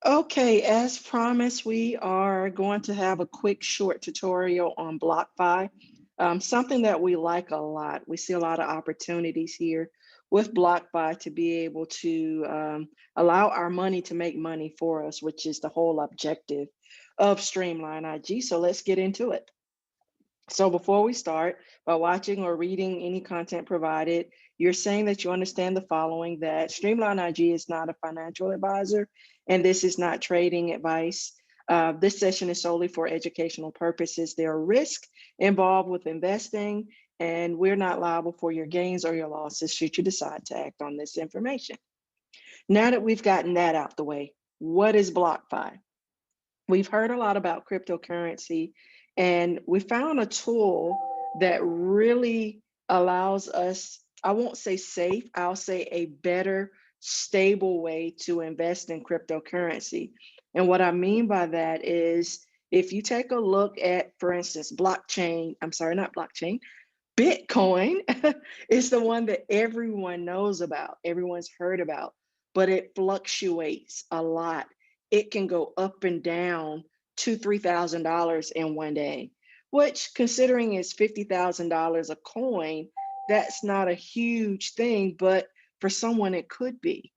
Okay, as promised, we are going to have a quick short tutorial on BlockFi, something that we like a lot. We see a lot of opportunities here with BlockFi to be able to allow our money to make money for us, which is the whole objective of Streamline IG. So let's get into it. So before we start, by watching or reading any content provided, you're saying that you understand the following, that Streamline IG is not a financial advisor, and this is not trading advice. This session is solely for educational purposes. There are risks involved with investing, and we're not liable for your gains or your losses should you decide to act on this information. Now that we've gotten that out the way, what is BlockFi? We've heard a lot about cryptocurrency, and we found a tool that really allows us, I won't say safe, I'll say a better, stable way to invest in cryptocurrency. And what I mean by that is if you take a look at, for instance, not blockchain, Bitcoin is the one that everyone knows about, everyone's heard about, but it fluctuates a lot. It can go up and down to $3,000 in one day, which, considering it's $50,000 a coin, that's not a huge thing, but for someone it could be.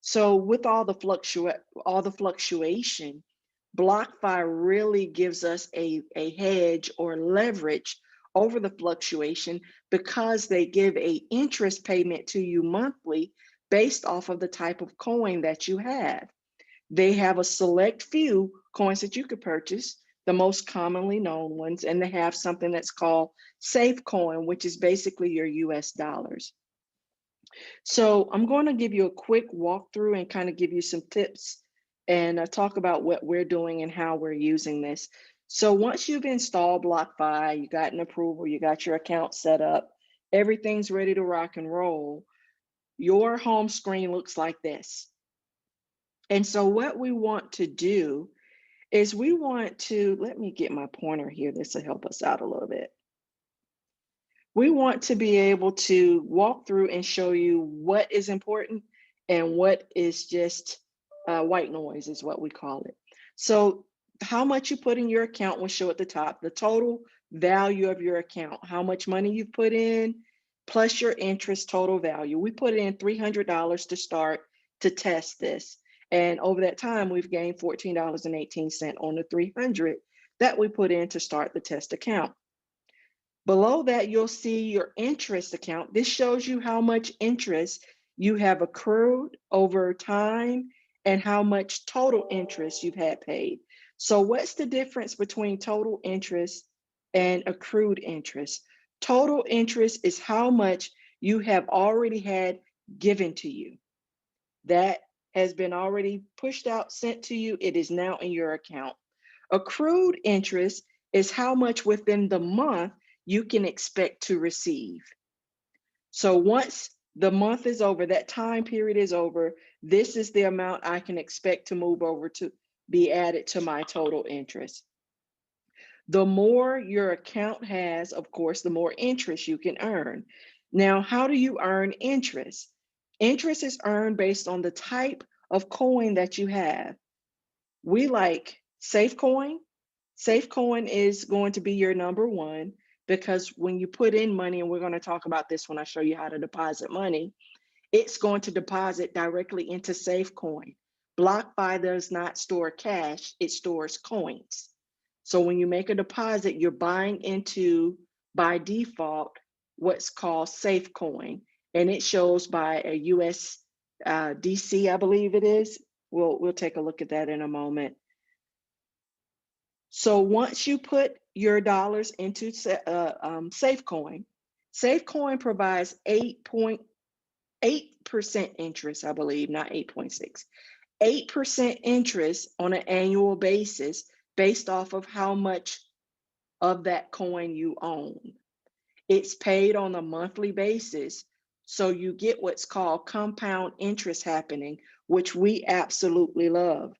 So with all the fluctuation, BlockFi really gives us a hedge or leverage over the fluctuation because they give a interest payment to you monthly based off of the type of coin that you have. They have a select few coins that you could purchase, the most commonly known ones, and they have something that's called Safe Coin, which is basically your US dollars. So I'm going to give you a quick walkthrough and kind of give you some tips and talk about what we're doing and how we're using this. So once you've installed BlockFi, you got an approval, you got your account set up, everything's ready to rock and roll, your home screen looks like this. And so what we want to do is let me get my pointer here. This will help us out a little bit. We want to be able to walk through and show you what is important and what is just white noise is what we call it. So how much you put in your account will show at the top, the total value of your account, how much money you put in, plus your interest total value. We put in $300 to start to test this. And over that time, we've gained $14.18 on the 300 that we put in to start the test account. Below that, you'll see your interest account. This shows you how much interest you have accrued over time and how much total interest you've had paid. So what's the difference between total interest and accrued interest? Total interest is how much you have already had given to you. That has been already pushed out, sent to you. It is now in your account. Accrued interest is how much within the month you can expect to receive. So once the month is over, that time period is over, this is the amount I can expect to move over to be added to my total interest. The more your account has, of course, the more interest you can earn. Now, how do you earn interest? Interest is earned based on the type of coin that you have. We like SafeCoin. SafeCoin is going to be your number one because when you put in money, and we're going to talk about this when I show you how to deposit money, it's going to deposit directly into SafeCoin. BlockFi does not store cash, it stores coins. So when you make a deposit, you're buying into, by default, what's called SafeCoin, and it shows by a USDC, I believe it is. We'll take a look at that in a moment. So once you put your dollars into SafeCoin, SafeCoin provides 8.8% interest, I believe, not 8.6, 8% interest on an annual basis based off of how much of that coin you own. It's paid on a monthly basis, so you get what's called compound interest happening, which we absolutely love.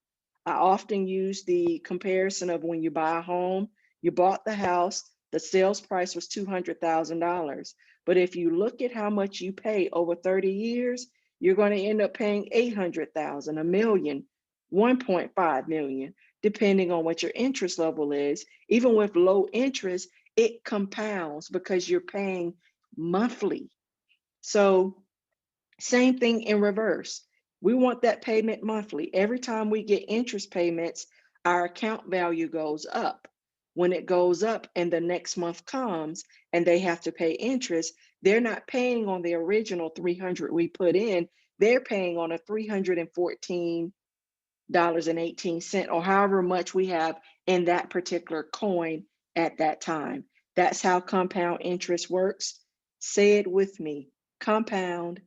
I often use the comparison of when you buy a home, you bought the house, the sales price was $200,000. But if you look at how much you pay over 30 years, you're going to end up paying $800,000, $1 million, 1.5 million, depending on what your interest level is. Even with low interest, it compounds because you're paying monthly. So same thing in reverse. We want that payment monthly. Every time we get interest payments, our account value goes up. When it goes up and the next month comes and they have to pay interest, they're not paying on the original 300 we put in. They're paying on a $314.18 or however much we have in that particular coin at that time. That's how compound interest works. Say it with me. Compound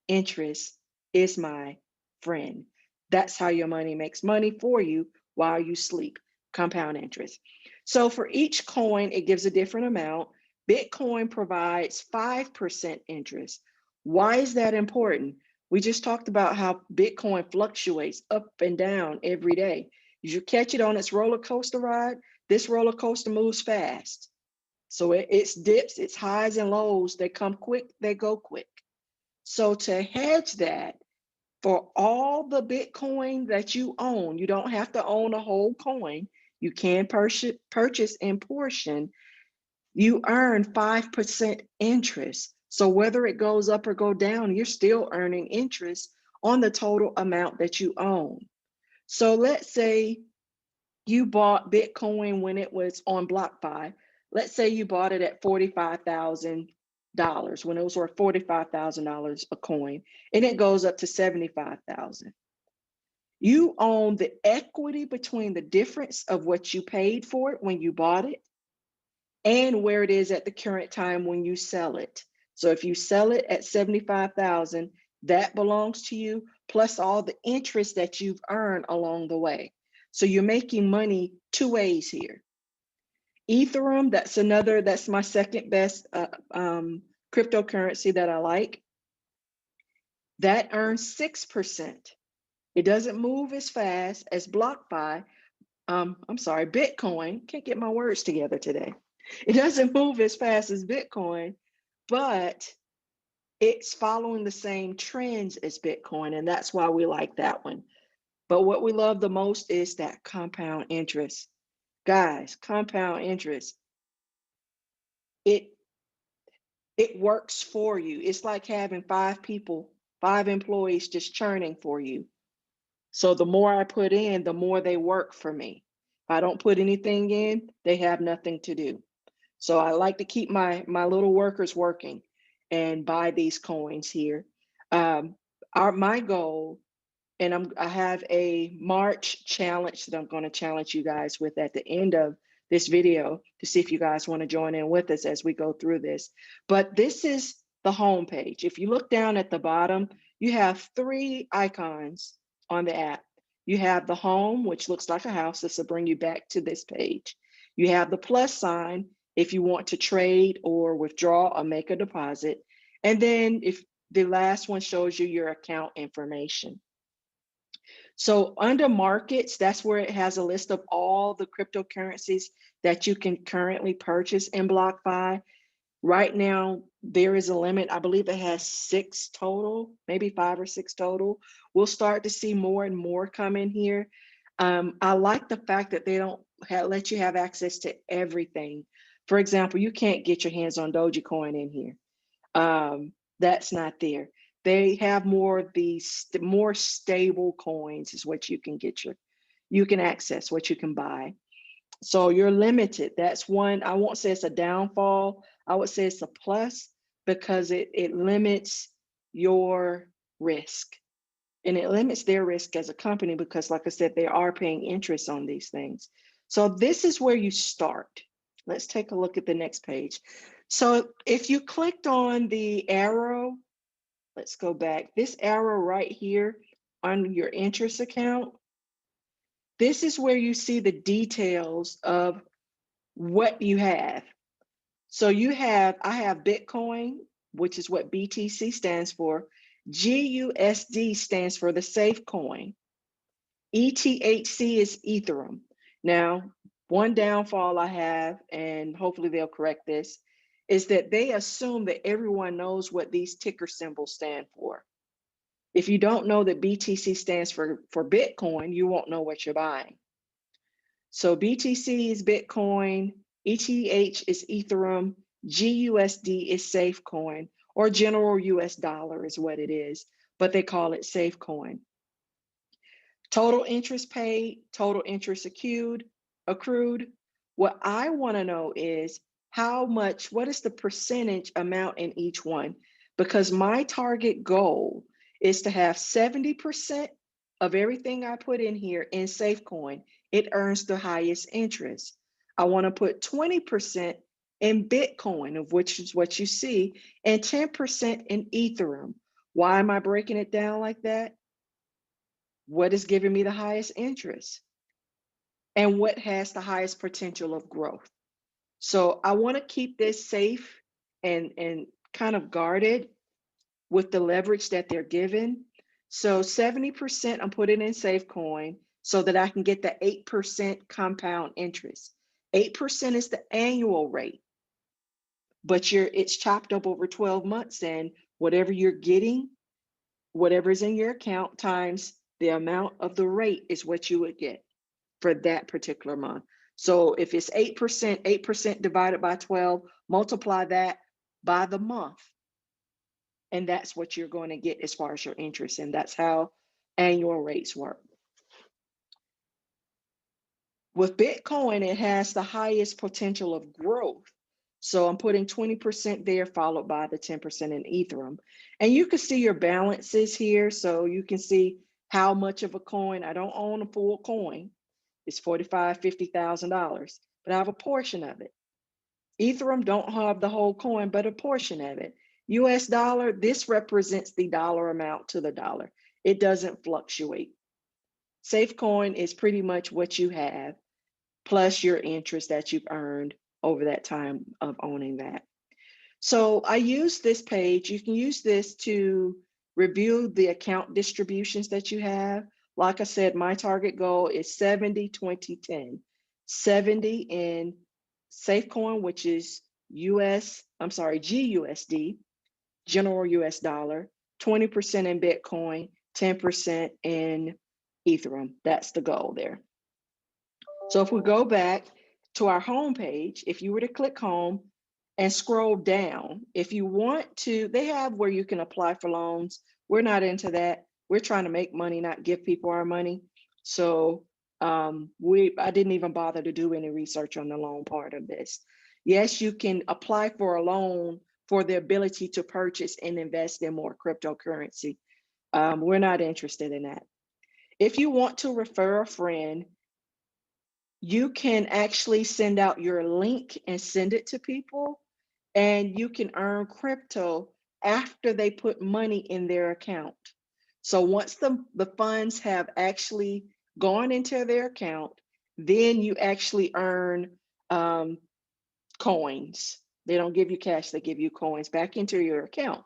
interest is my friend. That's how your money makes money for you while you sleep. Compound interest. So for each coin, it gives a different amount. Bitcoin provides 5% interest. Why is that important? We just talked about how Bitcoin fluctuates up and down every day. If you catch it on its roller coaster ride, this roller coaster moves fast. So it's dips, its highs and lows, they come quick, they go quick. So to hedge that, for all the Bitcoin that you own, you don't have to own a whole coin. You can purchase in portion. You earn 5% interest. So whether it goes up or go down, you're still earning interest on the total amount that you own. So let's say you bought Bitcoin when it was on BlockFi. Let's say you bought it at $45,000 when it was worth $45,000 a coin, and it goes up to 75,000. You own the equity between the difference of what you paid for it when you bought it and where it is at the current time when you sell it. So if you sell it at 75,000, that belongs to you, plus all the interest that you've earned along the way. So you're making money two ways here. Ethereum, that's my second best cryptocurrency that I like. That earns 6%. It doesn't move as fast as BlockFi. I'm sorry, Bitcoin. Can't get my words together today. It doesn't move as fast as Bitcoin, but it's following the same trends as Bitcoin, and that's why we like that one. But what we love the most is that compound interest. Guys, compound interest, it it works for you. It's like having five employees just churning for you. So the more I put in, the more they work for me. If I don't put anything in, they have nothing to do. So I like to keep my little workers working and buy these coins here. My goal, and I have a March challenge that I'm going to challenge you guys with at the end of this video to see if you guys want to join in with us as we go through this. But this is the home page. If you look down at the bottom, you have three icons on the app. You have the home, which looks like a house. This will bring you back to this page. You have the plus sign if you want to trade or withdraw or make a deposit. And then if the last one shows you your account information. So under markets, that's where it has a list of all the cryptocurrencies that you can currently purchase in BlockFi. Right now, there is a limit. I believe it has 6 total, maybe 5 or 6 total. We'll start to see more and more come in here. I like the fact that they don't let you have access to everything. For example, you can't get your hands on Dogecoin in here. That's not there. They have more of these more stable coins is what you can you can access, what you can buy. So you're limited. That's one. I won't say it's a downfall. I would say it's a plus because it limits your risk and it limits their risk as a company because, like I said, they are paying interest on these things. So this is where you start. Let's take a look at the next page. So if you clicked on the arrow, let's go back. This arrow right here on your interest account, this is where you see the details of what you have. So I have Bitcoin, which is what BTC stands for. GUSD stands for the safe coin. ETHC is Ethereum. Now, one downfall I have, and hopefully they'll correct this, is that they assume that everyone knows what these ticker symbols stand for. If you don't know that BTC stands for Bitcoin, you won't know what you're buying. So BTC is Bitcoin, ETH is Ethereum, GUSD is Safecoin, or general US dollar is what it is, but they call it Safecoin. Total interest paid, total interest accrued. What I want to know is what is the percentage amount in each one? Because my target goal is to have 70% of everything I put in here in Safecoin. It earns the highest interest. I want to put 20% in Bitcoin, of which is what you see, and 10% in Ethereum. Why am I breaking it down like that? What is giving me the highest interest? And what has the highest potential of growth? So I want to keep this safe and kind of guarded with the leverage that they're given. So 70% I'm putting in Safecoin so that I can get the 8% compound interest. 8% is the annual rate, but it's chopped up over 12 months, and whatever you're getting, whatever's in your account times the amount of the rate is what you would get for that particular month. So if it's 8%, 8% divided by 12, multiply that by the month. And that's what you're going to get as far as your interest. And that's how annual rates work. With Bitcoin, it has the highest potential of growth. So I'm putting 20% there, followed by the 10% in Ethereum. And you can see your balances here. So you can see how much of a coin. I don't own a full coin. It's $45,000, $50,000, but I have a portion of it. Ethereum don't have the whole coin, but a portion of it. US dollar, this represents the dollar amount to the dollar. It doesn't fluctuate. Safecoin is pretty much what you have, plus your interest that you've earned over that time of owning that. So I use this page. You can use this to review the account distributions that you have. Like I said, my target goal is 70, 20, 10. 70 in Safecoin, which is GUSD, general US dollar, 20% in Bitcoin, 10% in Ethereum. That's the goal there. So if we go back to our home page, if you were to click home and scroll down, if you want to, they have where you can apply for loans. We're not into that. We're trying to make money, not give people our money. So I didn't even bother to do any research on the loan part of this. Yes, you can apply for a loan for the ability to purchase and invest in more cryptocurrency. We're not interested in that. If you want to refer a friend, you can actually send out your link and send it to people, and you can earn crypto after they put money in their account. So once the funds have actually gone into their account, then you actually earn coins. They don't give you cash, they give you coins back into your account.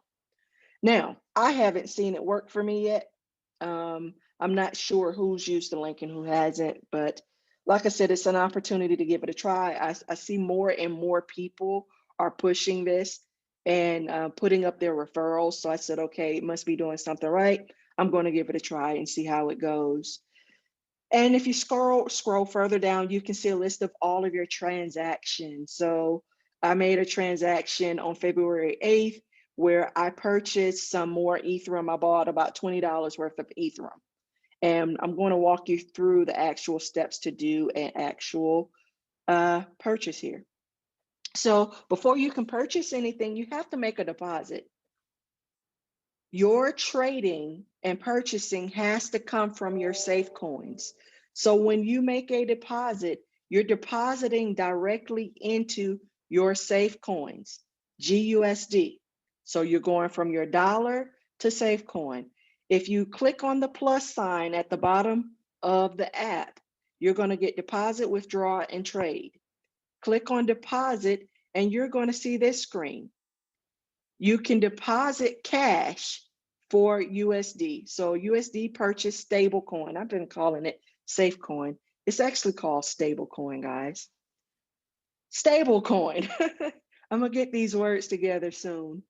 Now, I haven't seen it work for me yet. I'm not sure who's used the link and who hasn't, but like I said, it's an opportunity to give it a try. I see more and more people are pushing this and putting up their referrals. So I said, okay, it must be doing something right. I'm going to give it a try and see how it goes. And if you scroll further down, you can see a list of all of your transactions. So I made a transaction on February 8th where I purchased some more Ethereum. I bought about $20 worth of Ethereum. And I'm going to walk you through the actual steps to do an actual purchase here. So before you can purchase anything, you have to make a deposit. Your trading and purchasing has to come from your safe coins. So when you make a deposit, you're depositing directly into your safe coins, GUSD. So you're going from your dollar to safe coin. If you click on the plus sign at the bottom of the app, you're going to get deposit, withdraw, and trade. Click on deposit, and you're going to see this screen. You can deposit cash for USD. So USD purchase stable coin. I've been calling it safe coin. It's actually called stable coin, guys. Stable coin. I'm gonna get these words together soon.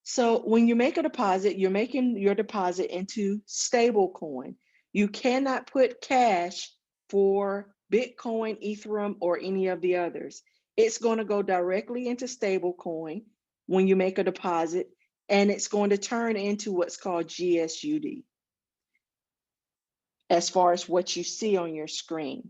So when you make a deposit, you're making your deposit into stable coin. You cannot put cash for Bitcoin, Ethereum, or any of the others. It's going to go directly into stable coin when you make a deposit, and it's going to turn into what's called GSUD as far as what you see on your screen.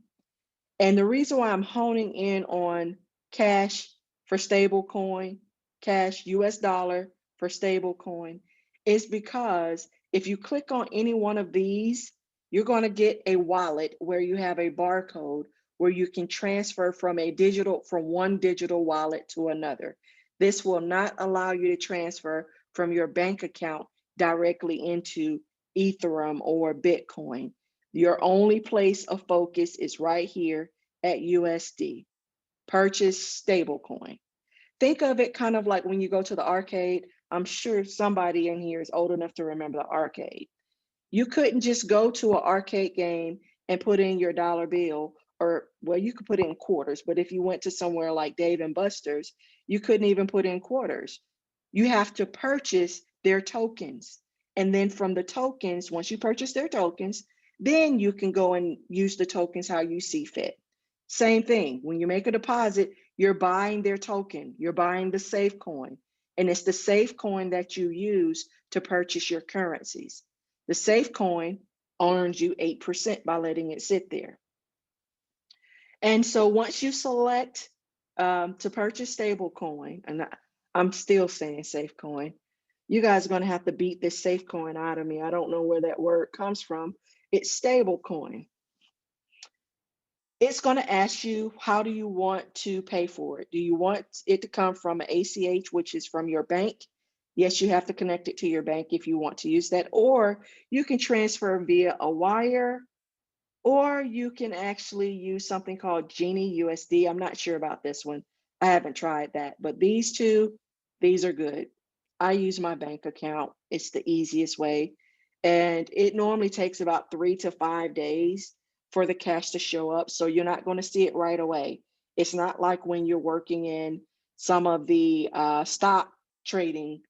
And the reason why I'm honing in on cash for stable coin, cash US dollar for stable coin, is because if you click on any one of these, you're going to get a wallet where you have a barcode where you can transfer from one digital wallet to another. This will not allow you to transfer from your bank account directly into Ethereum or Bitcoin. Your only place of focus is right here at USD. Purchase stablecoin. Think of it kind of like when you go to the arcade. I'm sure somebody in here is old enough to remember the arcade. You couldn't just go to an arcade game and put in your dollar bill, or well, you could put in quarters, but if you went to somewhere like Dave and Buster's, you couldn't even put in quarters. You have to purchase their tokens. And then from the tokens, once you purchase their tokens, then you can go and use the tokens how you see fit. Same thing, when you make a deposit, you're buying their token, you're buying the safe coin, and it's the safe coin that you use to purchase your currencies. The safe coin earns you 8% by letting it sit there. And so once you select to purchase stable coin, and I'm still saying safe coin, you guys are going to have to beat this safe coin out of me. I don't know where that word comes from. It's stable coin. It's going to ask you, how do you want to pay for it? Do you want it to come from an ACH, which is from your bank? Yes, you have to connect it to your bank if you want to use that, or you can transfer via a wire, or you can actually use something called Genie USD. I'm not sure about this one. I haven't tried that, but these two, these are good. I use my bank account. It's the easiest way. And it normally takes about 3 to 5 days for the cash to show up. So you're not going to see it right away. It's not like when you're working in some of the stock trading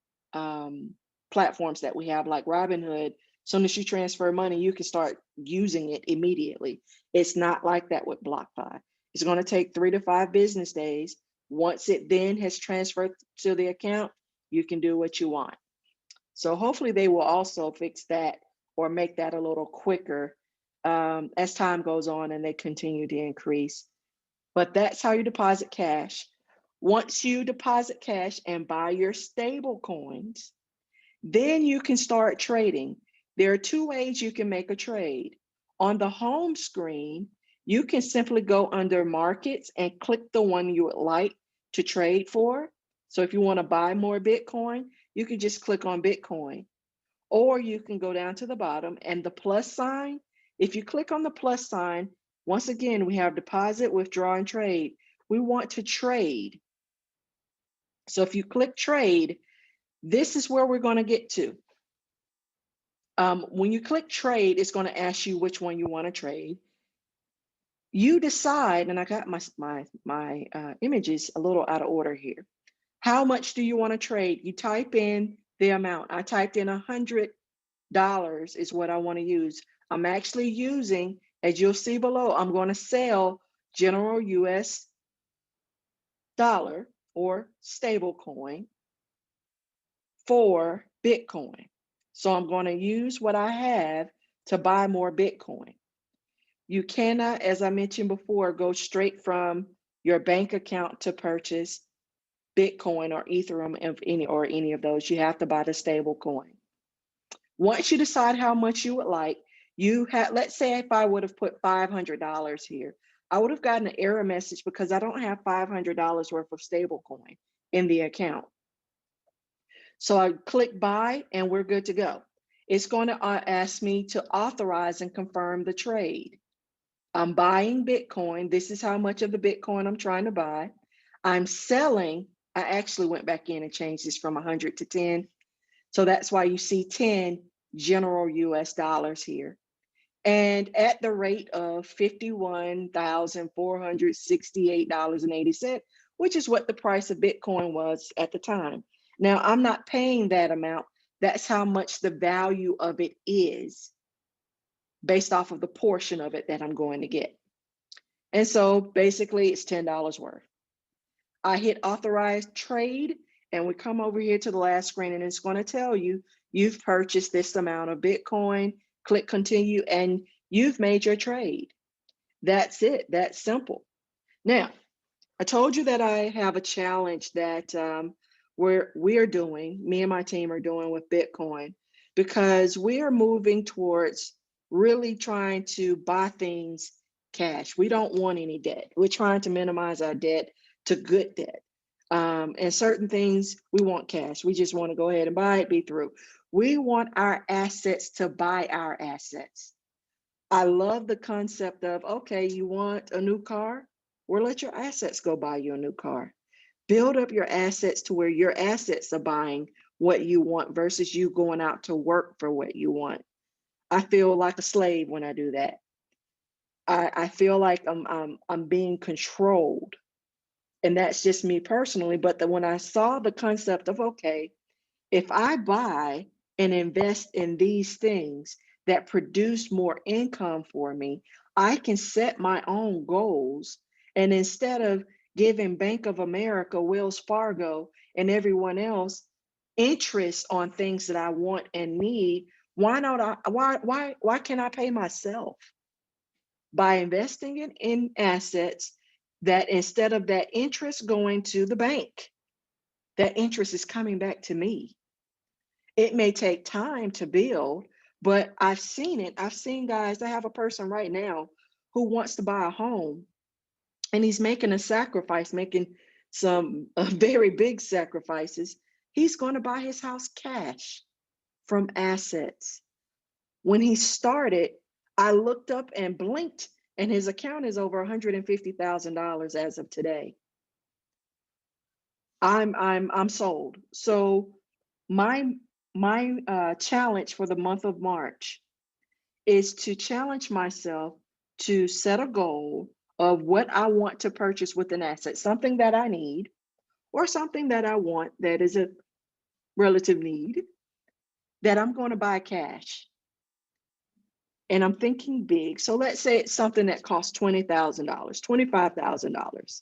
platforms that we have, like Robinhood. As soon as you transfer money, you can start using it immediately. It's not like that with BlockFi. It's going to take 3 to 5 business days. Once it then has transferred to the account, you can do what you want. So hopefully they will also fix that or make that a little quicker as time goes on and they continue to increase. But that's how you deposit cash. Once you deposit cash and buy your stable coins, then you can start trading. There are 2 ways you can make a trade. On the home screen, you can simply go under markets and click the one you would like to trade for. So if you want to buy more Bitcoin, you can just click on Bitcoin. Or you can go down to the bottom and the plus sign. If you click on the plus sign, once again, we have deposit, withdraw, and trade. We want to trade. So if you click trade, this is where we're going to get to. When you click trade, it's going to ask you which one you want to trade. You decide, and I got my images a little out of order here. How much do you want to trade? You type in the amount. I typed in $100 is what I want to use. I'm actually using, as you'll see below, I'm going to sell general US dollar or stable coin for Bitcoin. So I'm going to use what I have to buy more Bitcoin. You cannot, as I mentioned before, go straight from your bank account to purchase Bitcoin or Ethereum or any of those. You have to buy the stable coin. Once you decide how much you would like, let's say if I would have put $500 here, I would have gotten an error message because I don't have $500 worth of stable coin in the account. So I click buy and we're good to go. It's going to ask me to authorize and confirm the trade. I'm buying Bitcoin. This is how much of the Bitcoin I'm trying to buy. I'm selling. I actually went back in and changed this from 100 to 10. So that's why you see 10 general US dollars here. And at the rate of $51,468.80, which is what the price of Bitcoin was at the time. Now, I'm not paying that amount. That's how much the value of it is based off of the portion of it that I'm going to get. And so basically it's $10 worth. I hit authorize trade and we come over here to the last screen and it's going to tell you you've purchased this amount of Bitcoin, click continue, and you've made your trade. That's it. That's simple. Now, I told you that I have a challenge that we're doing, me and my team are doing with Bitcoin, because we are moving towards really trying to buy things cash. We don't want any debt. We're trying to minimize our debt to good debt. And certain things we want cash. We just want to go ahead and buy it, be through. We want our assets to buy our assets. I love the concept of, okay, you want a new car? Well, let your assets go buy you a new car. Build up your assets to where your assets are buying what you want versus you going out to work for what you want. I feel like a slave when I do that. I feel like I'm being controlled. And that's just me personally. But when I saw the concept of, okay, if I buy and invest in these things that produce more income for me, I can set my own goals. And instead of giving Bank of America, Wells Fargo, and everyone else interest on things that I want and need, why can't I pay myself by investing in assets that instead of that interest going to the bank, that interest is coming back to me? It may take time to build, but I've seen it. I've seen guys, I have a person right now who wants to buy a home and he's making a sacrifice, making some very big sacrifices. He's going to buy his house cash from assets. When he started, I looked up and blinked and his account is over $150,000 as of today. I'm sold. So my challenge for the month of March is to challenge myself to set a goal of what I want to purchase with an asset, something that I need or something that I want that is a relative need that I'm going to buy cash. And I'm thinking big. So let's say it's something that costs $20,000, $25,000.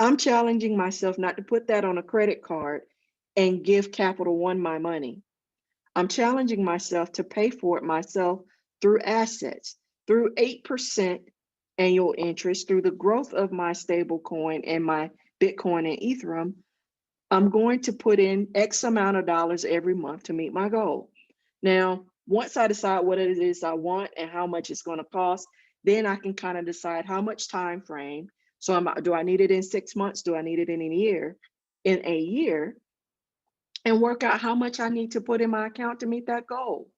I'm challenging myself not to put that on a credit card and give Capital One my money. I'm challenging myself to pay for it myself through assets, through 8% annual interest, through the growth of my stable coin and my Bitcoin and Ethereum. I'm going to put in X amount of dollars every month to meet my goal. Now, once I decide what it is I want and how much it's going to cost, then I can kind of decide how much time frame. So do I need it in 6 months? Do I need it in a year? In a year, and work out how much I need to put in my account to meet that goal.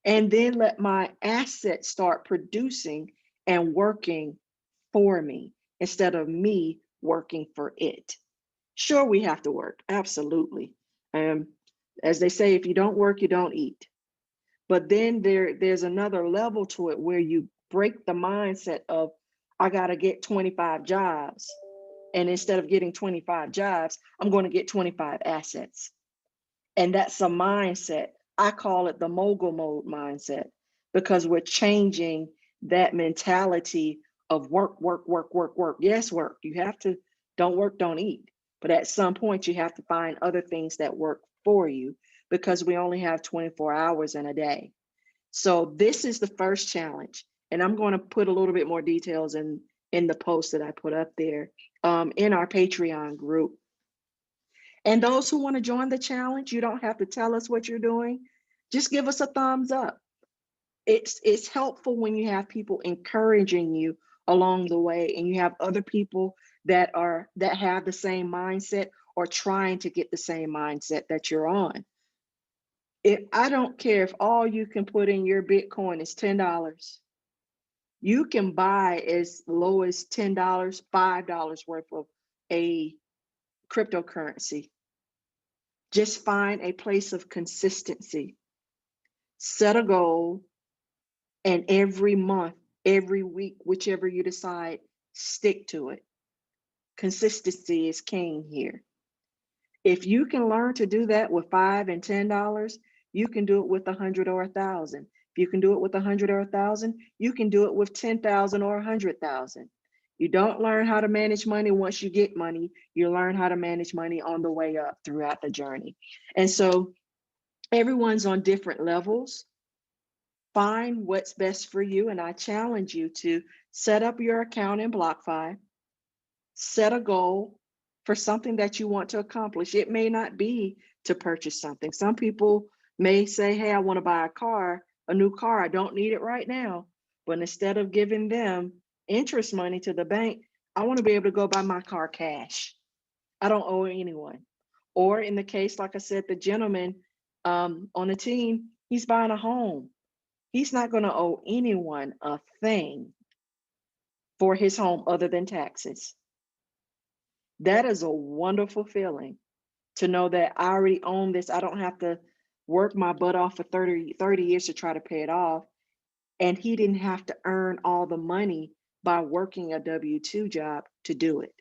And then let my assets start producing and working for me instead of me working for it. Sure, we have to work, absolutely. As they say, if you don't work, you don't eat. But then there's another level to it where you break the mindset of, I got to get 25 jobs. And instead of getting 25 jobs, I'm going to get 25 assets. And that's a mindset. I call it the mogul mode mindset because we're changing that mentality of work, work, work, work, work. Yes, work. You have to, don't work, don't eat. But at some point, you have to find other things that work for you because we only have 24 hours in a day. So this is the first challenge. And I'm going to put a little bit more details in the post that I put up there in our Patreon group. And those who want to join the challenge, you don't have to tell us what you're doing. Just give us a thumbs up. It's helpful when you have people encouraging you along the way and you have other people that have the same mindset or trying to get the same mindset that you're on. I don't care if all you can put in your Bitcoin is $10. You can buy as low as $10, $5 worth of a cryptocurrency. Just find a place of consistency. Set a goal, and every month, every week, whichever you decide, stick to it. Consistency is king here. If you can learn to do that with $5 and $10, you can do it with 100 or 1,000. If you can do it with 100 or 1,000, you can do it with 10,000 or 100,000. You don't learn how to manage money once you get money. You learn how to manage money on the way up throughout the journey. And so everyone's on different levels. Find what's best for you. And I challenge you to set up your account in BlockFi, set a goal for something that you want to accomplish. It may not be to purchase something. Some people may say, hey, I want to buy a new car. I don't need it right now. But instead of giving them interest money to the bank, I want to be able to go buy my car cash. I don't owe anyone. Or in the case, like I said, the gentleman on the team, he's buying a home. He's not going to owe anyone a thing for his home other than taxes. That is a wonderful feeling to know that I already own this. I don't have to work my butt off for 30 years to try to pay it off. And he didn't have to earn all the money by working a W-2 job to do it.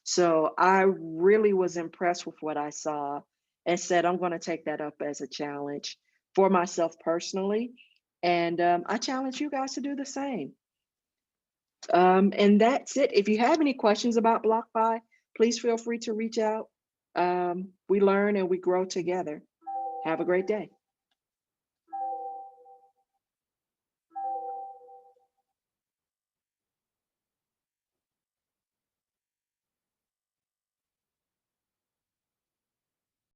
So I really was impressed with what I saw and said, I'm going to take that up as a challenge for myself personally. And I challenge you guys to do the same. And that's it. If you have any questions about BlockFi, please feel free to reach out. We learn and we grow together. Have a great day.